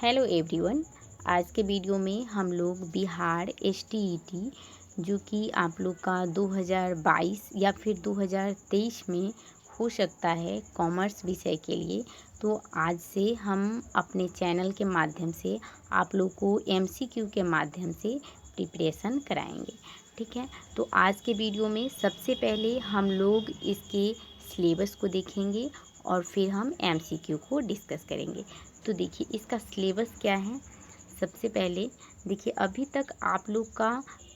Hello everyone. आज के video में हम लोग बिहार एसटीईटी जो कि आप लोग का 2022 या फिर 2023 में हो सकता है कॉमर्स विषय के लिए, तो आज से हम अपने चैनल के माध्यम से आप लोग को एमसीक्यू के माध्यम से प्रिपरेशन कराएंगे। ठीक है, तो आज के वीडियो में सबसे पहले हम लोग इसके सिलेबस को देखेंगे और फिर हम एमसीक्यू को डिस्कस करेंगे। तो देखिए इसका सिलेबस क्या है। सबसे पहले देखिए अभी तक आप लोग का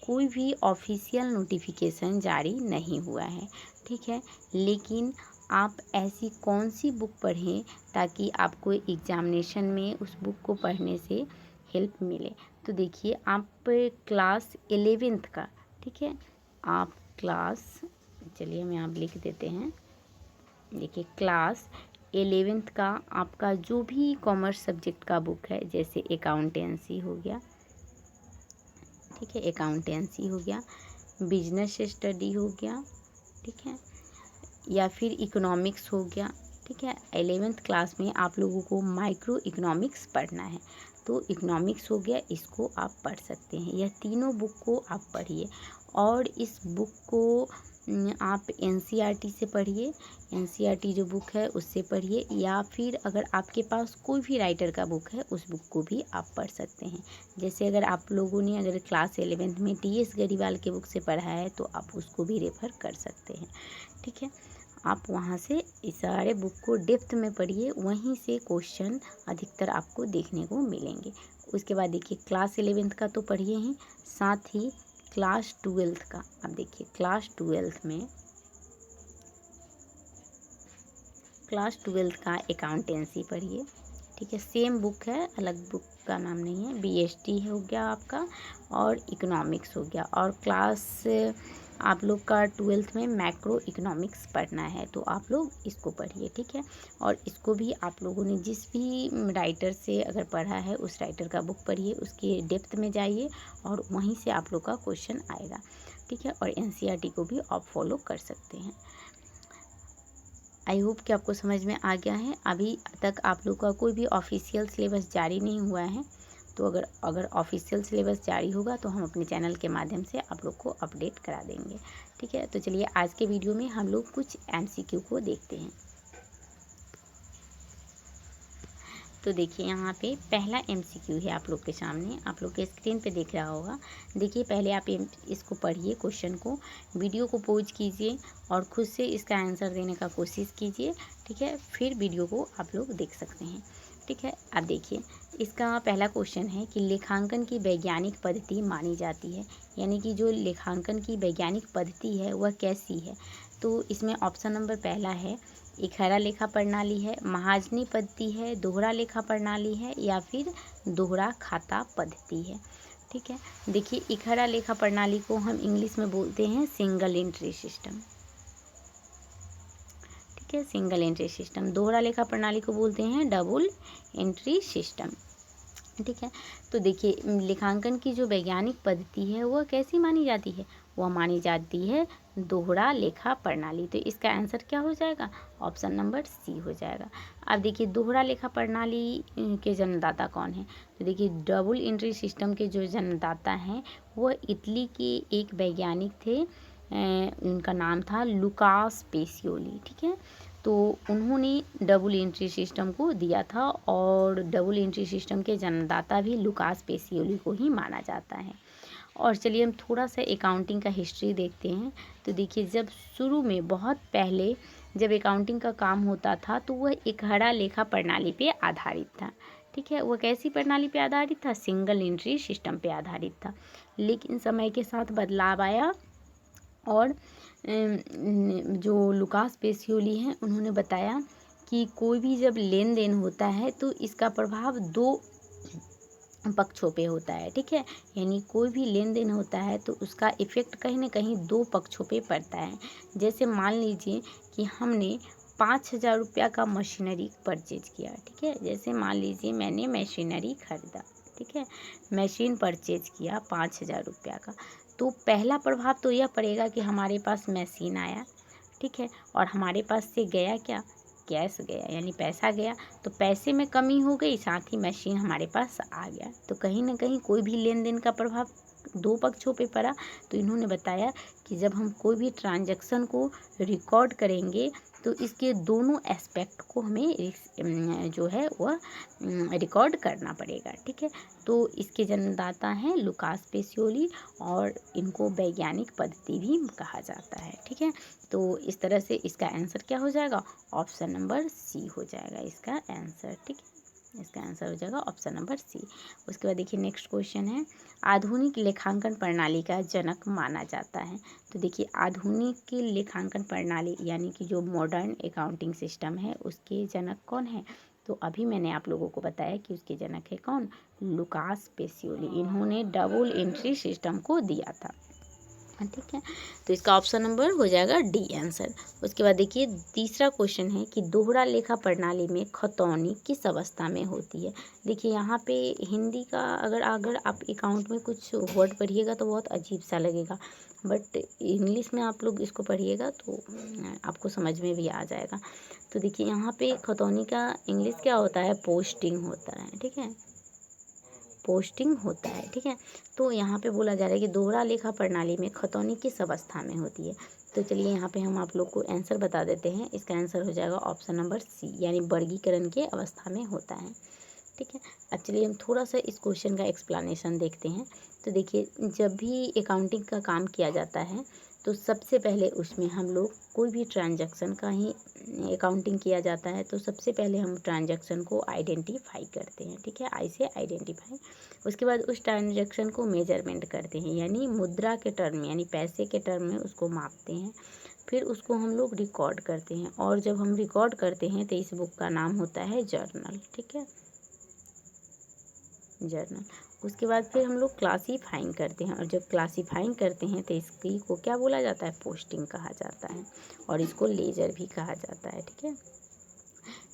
कोई भी ऑफिशियल नोटिफिकेशन जारी नहीं हुआ है। ठीक है, लेकिन आप ऐसी कौन सी बुक पढ़ें ताकि आपको एग्जामिनेशन में उस बुक को पढ़ने से हेल्प मिले। तो देखिए आप क्लास 11th का, ठीक है, आप क्लास, चलिए हम यहाँ लिख देते हैं। देखिए क्लास 11th का आपका जो भी कॉमर्स सब्जेक्ट का बुक है, जैसे अकाउंटेंसी हो गया, ठीक है, अकाउंटेंसी हो गया, बिजनेस स्टडी हो गया, ठीक है, या फिर इकोनॉमिक्स हो गया। ठीक है, 11th क्लास में आप लोगों को माइक्रो इकोनॉमिक्स पढ़ना है, तो इकोनॉमिक्स हो गया, इसको आप पढ़ सकते हैं। यह तीनों बुक को आप पढ़िए और इस बुक को आप एनसीईआरटी से पढ़िए। एनसीईआरटी जो बुक है उससे पढ़िए, या फिर अगर आपके पास कोई भी राइटर का बुक है उस बुक को भी आप पढ़ सकते हैं। जैसे अगर आप लोगों ने अगर क्लास 11th में टीएस गरीवाल के बुक से पढ़ा है तो आप उसको भी रेफ़र कर सकते हैं। ठीक है, आप वहाँ से इस सारे बुक को डेप्थ में पढ़िए, वहीं से क्वेश्चन अधिकतर आपको देखने को मिलेंगे। उसके बाद देखिए क्लास 11th का तो पढ़िए ही, साथ ही क्लास 12th का। अब देखिए क्लास 12th का अकाउंटेंसी पढ़िए। ठीक है, सेम बुक है, अलग बुक का नाम नहीं है। बीएसटी हो गया आपका और इकोनॉमिक्स हो गया। और क्लास आप लोग का 12th में मैक्रो इकोनॉमिक्स पढ़ना है, तो आप लोग इसको पढ़िए। ठीक है, और इसको भी आप लोगों ने जिस भी राइटर से अगर पढ़ा है उस राइटर का बुक पढ़िए, उसके डेप्थ में जाइए और वहीं से आप लोग का क्वेश्चन आएगा। ठीक है, और एनसीईआरटी को भी आप फॉलो कर सकते हैं। आई होप कि आपको समझ में आ गया है। अभी तक आप लोग का कोई भी ऑफिशियल सिलेबस जारी नहीं हुआ है, तो अगर ऑफिशियल सिलेबस जारी होगा तो हम अपने चैनल के माध्यम से आप लोग को अपडेट करा देंगे। ठीक है, तो चलिए आज के वीडियो में हम लोग कुछ एमसीक्यू को देखते हैं। तो देखिए यहाँ पे पहला एमसीक्यू है आप लोग के सामने, आप लोग के स्क्रीन पे दिख रहा होगा। देखिए पहले आप इसको पढ़िए, क्वेश्चन को, वीडियो को पॉज कीजिए और खुद से इसका आंसर देने का कोशिश कीजिए। ठीक है, फिर वीडियो को आप लोग देख सकते हैं। ठीक है, अब देखिए इसका पहला क्वेश्चन है कि लेखांकन की वैज्ञानिक पद्धति मानी जाती है, यानी कि जो लेखांकन की वैज्ञानिक पद्धति है वह कैसी है। तो इसमें ऑप्शन नंबर पहला है इकहरा लेखा प्रणाली है, महाजनी पद्धति है, दोहरा लेखा प्रणाली है, या फिर दोहरा खाता पद्धति है। ठीक है, देखिए इकहरा लेखा प्रणाली को हम इंग्लिश में बोलते हैं सिंगल एंट्री सिस्टम। ठीक है, सिंगल एंट्री सिस्टम। दोहरा लेखा प्रणाली को बोलते हैं डबल एंट्री सिस्टम। ठीक है, तो देखिए लेखांकन की जो वैज्ञानिक पद्धति है वह कैसी मानी जाती है, वह मानी जाती है दोहरा लेखा प्रणाली। तो इसका आंसर क्या हो जाएगा, ऑप्शन नंबर सी हो जाएगा। अब देखिए दोहरा लेखा प्रणाली के जन्मदाता कौन है। तो देखिए डबल एंट्री सिस्टम के जो जन्मदाता हैं वह इटली के एक वैज्ञानिक थे, उनका नाम था लुकास पेसियोली। ठीक है, तो उन्होंने डबल एंट्री सिस्टम को दिया था और डबल एंट्री सिस्टम के जन्मदाता भी लुकास पेसियोली को ही माना जाता है। और चलिए हम थोड़ा सा अकाउंटिंग का हिस्ट्री देखते हैं। तो देखिए जब शुरू में बहुत पहले जब अकाउंटिंग का काम होता था तो वह इकहरा लेखा प्रणाली पे आधारित था। ठीक है, वह कैसी प्रणाली पे आधारित था, सिंगल एंट्री सिस्टम पे आधारित था। लेकिन समय के साथ बदलाव आया और जो लुकास पेसियोली हैं उन्होंने बताया कि कोई भी जब लेन देन होता है तो इसका प्रभाव दो पक्षों पे होता है। ठीक है, यानी कोई भी लेन देन होता है तो उसका इफ़ेक्ट कहीं ना कहीं दो पक्षों पे पड़ता है। जैसे मान लीजिए कि हमने 5,000 रुपया का मशीनरी परचेज किया। ठीक है, जैसे मान लीजिए मैंने मशीनरी खरीदा, ठीक है, मशीन परचेज किया 5,000 रुपया का, तो पहला प्रभाव तो यह पड़ेगा कि हमारे पास मशीन आया। ठीक है, और हमारे पास से गया क्या, कैश गया यानी पैसा गया, तो पैसे में कमी हो गई, साथ ही मशीन हमारे पास आ गया। तो कहीं ना कहीं कोई भी लेन देन का प्रभाव दो पक्षों पे पड़ा। तो इन्होंने बताया कि जब हम कोई भी ट्रांजैक्शन को रिकॉर्ड करेंगे तो इसके दोनों एस्पेक्ट को हमें जो है वह रिकॉर्ड करना पड़ेगा। ठीक है, तो इसके जन्मदाता हैं लुकास पेसियोली और इनको वैज्ञानिक पद्धति भी कहा जाता है। ठीक है, तो इस तरह से इसका आंसर क्या हो जाएगा, ऑप्शन नंबर सी हो जाएगा इसका आंसर। ठीक है, इसका आंसर हो जाएगा ऑप्शन नंबर सी। उसके बाद देखिए नेक्स्ट क्वेश्चन है, आधुनिक लेखांकन प्रणाली का जनक माना जाता है। तो देखिए आधुनिक लेखांकन प्रणाली यानी कि जो मॉडर्न अकाउंटिंग सिस्टम है उसके जनक कौन है। तो अभी मैंने आप लोगों को बताया कि उसके जनक है कौन, लुकास पेसियोली। इन्होंने डबल एंट्री सिस्टम को दिया था। ठीक है, तो इसका ऑप्शन नंबर हो जाएगा डी आंसर। उसके बाद देखिए तीसरा क्वेश्चन है कि दोहरा लेखा प्रणाली में खतौनी किस अवस्था में होती है। देखिए यहाँ पे हिंदी का अगर आप अकाउंट में कुछ वर्ड पढ़िएगा तो बहुत अजीब सा लगेगा, बट इंग्लिश में आप लोग इसको पढ़िएगा तो आपको समझ में भी आ जाएगा। तो देखिए यहाँ पे खतौनी का इंग्लिश क्या होता है, पोस्टिंग होता है। ठीक है, पोस्टिंग होता है। ठीक है, तो यहाँ पे बोला जा रहा है कि दोहरा लेखा प्रणाली में खतौनी किस अवस्था में होती है। तो चलिए यहाँ पे हम आप लोग को आंसर बता देते हैं। इसका आंसर हो जाएगा ऑप्शन नंबर सी, यानी वर्गीकरण के अवस्था में होता है। ठीक है, अब चलिए हम थोड़ा सा इस क्वेश्चन का एक्सप्लेनेशन देखते हैं। तो देखिए जब भी अकाउंटिंग का काम किया जाता है तो सबसे पहले उसमें हम लोग कोई भी ट्रांजैक्शन का ही अकाउंटिंग किया जाता है, तो सबसे पहले हम ट्रांजैक्शन को आइडेंटिफाई करते हैं। ठीक है, आई से आइडेंटिफाई। उसके बाद उस ट्रांजैक्शन को मेजरमेंट करते हैं, यानी मुद्रा के टर्म यानी पैसे के टर्म में उसको मापते हैं। फिर उसको हम लोग रिकॉर्ड करते हैं, और जब हम रिकॉर्ड करते हैं तो इस बुक का नाम होता है जर्नल। ठीक है, जर्नल। उसके बाद फिर हम लोग क्लासीफाइंग करते हैं, और जब क्लासीफाइंग करते हैं तो इसकी को क्या बोला जाता है, पोस्टिंग कहा जाता है, और इसको लेजर भी कहा जाता है। ठीक है,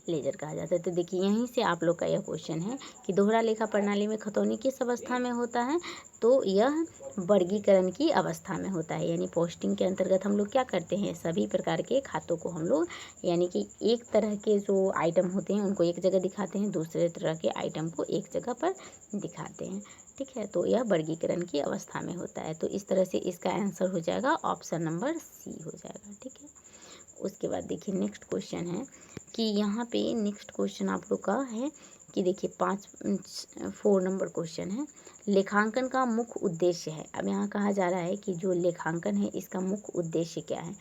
लेजर कहा जाता है। तो देखिए यहीं से आप लोग का यह क्वेश्चन है कि दोहरा लेखा प्रणाली में खतौनी किस अवस्था में होता है। तो यह वर्गीकरण की अवस्था में होता है, यानी पोस्टिंग के अंतर्गत हम लोग क्या करते हैं, सभी प्रकार के खातों को हम लोग यानी कि एक तरह के जो आइटम होते हैं उनको एक जगह दिखाते हैं, दूसरे तरह के आइटम को एक जगह पर दिखाते हैं। ठीक है, तो यह वर्गीकरण की अवस्था में होता है। तो इस तरह से इसका आंसर हो जाएगा ऑप्शन नंबर सी हो जाएगा। ठीक है, उसके बाद देखिए नेक्स्ट क्वेश्चन है कि यहाँ पे नेक्स्ट क्वेश्चन आप लोग का है कि देखिए 4 नंबर क्वेश्चन है, लेखांकन का मुख्य उद्देश्य है। अब यहाँ कहा जा रहा है कि जो लेखांकन है इसका मुख्य उद्देश्य क्या है,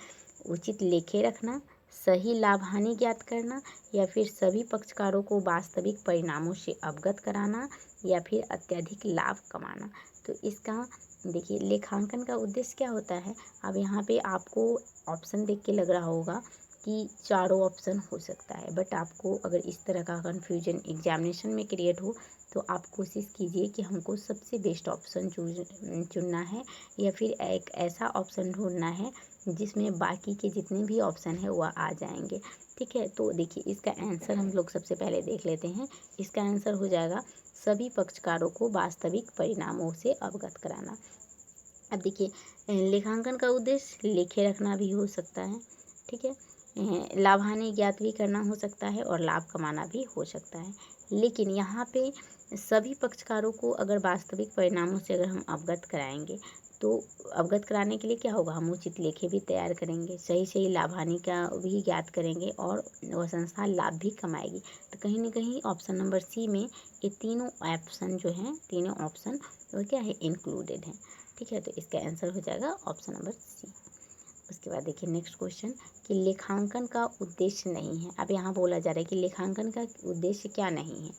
उचित लेखे रखना, सही लाभ हानि ज्ञात करना, या फिर सभी पक्षकारों को वास्तविक परिणामों से अवगत कराना, या फिर अत्यधिक लाभ कमाना। तो इसका देखिए लेखांकन का उद्देश्य क्या होता है। अब यहाँ पे आपको ऑप्शन देख के लग रहा होगा कि चारों ऑप्शन हो सकता है, बट आपको अगर इस तरह का कन्फ्यूजन एग्जामिनेशन में क्रिएट हो तो आप कोशिश कीजिए कि हमको सबसे बेस्ट ऑप्शन चुनना है, या फिर एक ऐसा ऑप्शन ढूंढना है जिसमें बाकी के जितने भी ऑप्शन है वह आ जाएंगे। ठीक है, तो देखिए इसका आंसर हम लोग सबसे पहले देख लेते हैं। इसका आंसर हो जाएगा सभी पक्षकारों को वास्तविक परिणामों से अवगत कराना। अब देखिए लेखांकन का उद्देश्य लेखे रखना भी हो सकता है। ठीक है, लाभ हानि ज्ञात भी करना हो सकता है और लाभ कमाना भी हो सकता है, लेकिन यहाँ पे सभी पक्षकारों को अगर वास्तविक परिणामों से अगर हम अवगत कराएंगे तो अवगत कराने के लिए क्या होगा, हम उचित लेखे भी तैयार करेंगे, सही सही लाभ हानि का भी ज्ञात करेंगे, और वह संस्था लाभ भी कमाएगी। तो कहीं ना कहीं ऑप्शन नंबर सी में ये तीनों ऑप्शन जो हैं, तीनों ऑप्शन वो क्या है, इंक्लूडेड हैं। ठीक है, तो इसका आंसर हो जाएगा ऑप्शन नंबर सी। उसके बाद देखिए नेक्स्ट क्वेश्चन कि लेखांकन का उद्देश्य नहीं है। अब यहाँ बोला जा रहा है कि लेखांकन का उद्देश्य क्या नहीं है।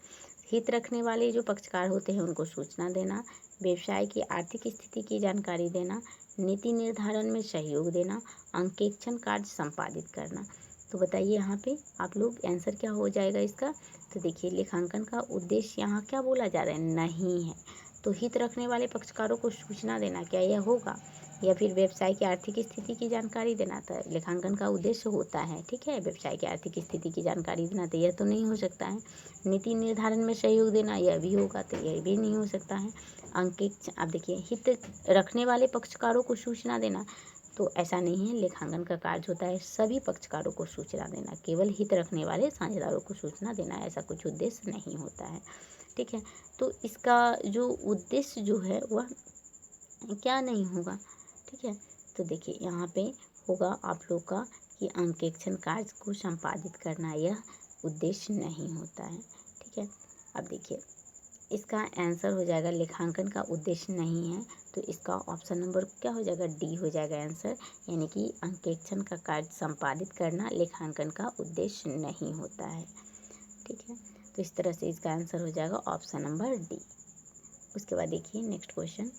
हित रखने वाले जो पक्षकार होते हैं उनको सूचना देना, व्यवसाय की आर्थिक स्थिति की जानकारी देना, नीति निर्धारण में सहयोग देना, अंकेक्षण कार्य संपादित करना। तो बताइए यहाँ पे आप लोग आंसर क्या हो जाएगा इसका। तो देखिए लेखांकन का उद्देश्य यहाँ क्या बोला जा रहा है, नहीं है। तो हित रखने वाले पक्षकारों को सूचना देना, क्या यह होगा, या फिर व्यवसाय की आर्थिक स्थिति की जानकारी देना था लेखांकन का उद्देश्य होता है। ठीक है, व्यवसाय की आर्थिक स्थिति की जानकारी देना, तो यह तो नहीं हो सकता है। नीति निर्धारण में सहयोग देना, यह भी होगा, तो यह भी नहीं हो सकता है। अंकित अब देखिए हित रखने वाले पक्षकारों को सूचना देना, तो ऐसा नहीं है, लेखांकन का कार्य होता है सभी पक्षकारों को सूचना देना, केवल हित रखने वाले साझेदारों को सूचना देना, ऐसा कुछ उद्देश्य नहीं होता है। ठीक है, तो इसका जो उद्देश्य जो है वह क्या नहीं होगा। ठीक है, तो देखिए यहाँ पे होगा आप लोग का कि अंकेक्षण कार्य को संपादित करना, यह उद्देश्य नहीं होता है। ठीक है, अब देखिए इसका आंसर हो जाएगा लेखांकन का उद्देश्य नहीं है, तो इसका ऑप्शन नंबर क्या हो जाएगा, डी हो जाएगा आंसर, यानी कि अंकेक्षण का कार्य संपादित करना लेखांकन का उद्देश्य नहीं होता है। ठीक है, तो इस तरह से इसका आंसर हो जाएगा ऑप्शन नंबर डी। उसके बाद देखिए नेक्स्ट क्वेश्चन,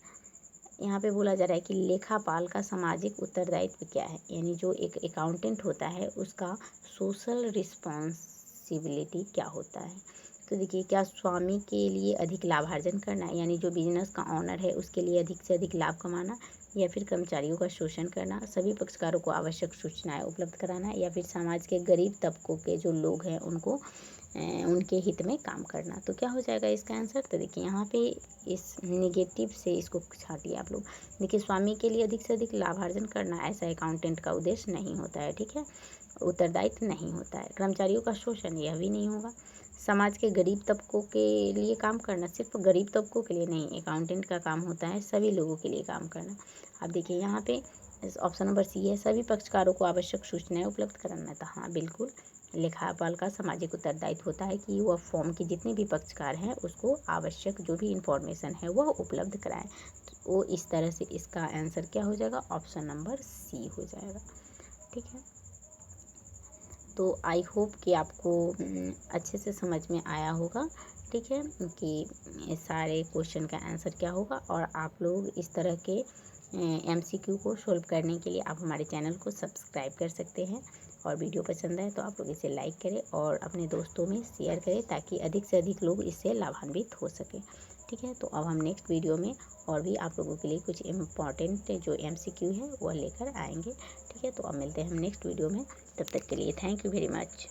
यहाँ पे बोला जा रहा है कि लेखापाल का सामाजिक उत्तरदायित्व क्या है, यानी जो एक अकाउंटेंट होता है उसका सोशल रिस्पॉन्सिबिलिटी क्या होता है। तो देखिए, क्या स्वामी के लिए अधिक लाभार्जन करना, यानी जो बिजनेस का ऑनर है उसके लिए अधिक से अधिक लाभ कमाना, या फिर कर्मचारियों का शोषण करना, सभी पक्षकारों को आवश्यक सूचनाएं उपलब्ध कराना, या फिर समाज के गरीब तबकों के जो लोग हैं उनको उनके हित में काम करना। तो क्या हो जाएगा इसका आंसर, तो देखिए यहाँ पे इस नेगेटिव से इसको छाटिए आप लोग। देखिए, स्वामी के लिए अधिक से अधिक लाभार्जन करना ऐसा अकाउंटेंट का उद्देश्य नहीं होता है। ठीक है, उत्तरदायित्व नहीं होता है। कर्मचारियों का शोषण, यह भी नहीं होगा। समाज के गरीब तबकों के लिए काम करना, सिर्फ गरीब तबकों के लिए नहीं, अकाउंटेंट का काम होता है सभी लोगों के लिए काम करना। अब देखिए यहाँ पे ऑप्शन नंबर सी है, सभी पक्षकारों को आवश्यक सूचनाएं उपलब्ध कराना। तो हाँ बिल्कुल, लेखापाल का सामाजिक उत्तरदायित्व होता है कि वह फॉर्म के जितने भी पक्षकार हैं उसको आवश्यक जो भी इंफॉर्मेशन है वह उपलब्ध कराएं। तो वो इस तरह से इसका आंसर क्या हो जाएगा, ऑप्शन नंबर सी हो जाएगा। ठीक है, तो आई होप कि आपको अच्छे से समझ में आया होगा। ठीक है, कि सारे क्वेश्चन का आंसर क्या होगा, और आप लोग इस तरह के MCQ को सॉल्व करने के लिए आप हमारे चैनल को सब्सक्राइब कर सकते हैं। और वीडियो पसंद आए तो आप लोग इसे लाइक करें और अपने दोस्तों में शेयर करें, ताकि अधिक से अधिक लोग इससे लाभान्वित हो सकें। ठीक है, तो अब हम नेक्स्ट वीडियो में और भी आप लोगों के लिए कुछ इम्पॉर्टेंट जो MCQ है वह लेकर आएंगे। ठीक है, तो अब मिलते हैं हम नेक्स्ट वीडियो में, तब तक के लिए थैंक यू वेरी मच।